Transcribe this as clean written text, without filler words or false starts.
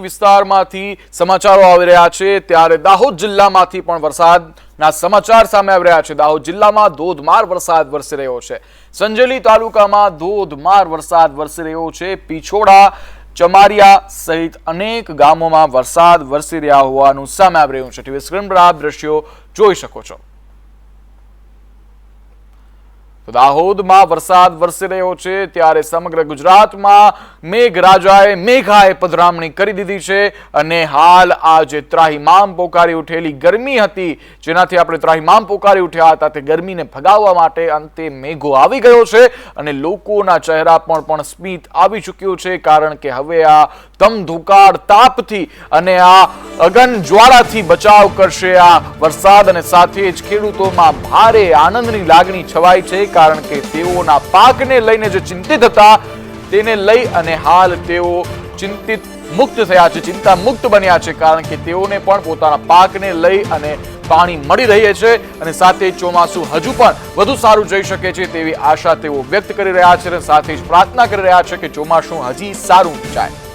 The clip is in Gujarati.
વિસ્તારમાંથી સમાચારો આવી રહ્યા છે ત્યારે દાહોદ જિલ્લામાંથી પણ વરસાદના સમાચાર સામે આવી રહ્યા છે। દાહોદ જિલ્લામાં ધોધમાર વરસાદ વરસી રહ્યો છે। સંજેલી તાલુકામાં ધોધમાર વરસાદ વરસી રહ્યો છે। પીછોડા, ચમારિયા સહિત અનેક ગામોમાં વરસાદ વરસી રહ્યા હોવાનું સામે આવી રહ્યું છે। ટીવી સ્ક્રીન પર આપ દ્રશ્યો જોઈ શકો છો। દાહોદમાં વરસાદ વરસી રહ્યો છે ત્યારે સમગ્ર ગુજરાતમાં મેઘાએ પધરામણી કરી દીધી છે અને હાલ આ જે ત્રાહિમામ પોકારી ઉઠેલી ગરમી હતી, જેનાથી આપણે ત્રાહિમામ પોકારી ઉઠ્યા હતા, તે ગરમીને ભગાવવા માટે અંતે મેઘો આવી ગયો છે અને લોકોના ચહેરા પર પણ સ્મિત આવી ચૂક્યું છે, કારણ કે હવે આ ધમધોકાર તાપથી અને આ અગન જ્વાળાથી બચાવ કરશે આ વરસાદ અને સાથે જ ખેડૂતોમાં ભારે આનંદની લાગણી છવાઈ છે, કારણ કે તેઓના પાકને લઈને જે ચિંતિત હતા તેને લઈ અને હાલ તેઓ ચિંતિત મુક્ત થયા છે, ચિંતા મુક્ત બન્યા છે, કારણ કે તેઓને પણ પોતાના પાકને લઈ અને પાણી મળી રહે છે અને સાથે ચોમાસું હજુ પણ વધુ સારું જઈ શકે છે તેવી આશા તેઓ વ્યક્ત કરી રહ્યા છે અને સાથે જ પ્રાર્થના કરી રહ્યા છે કે ચોમાસું હજી સારું જાય।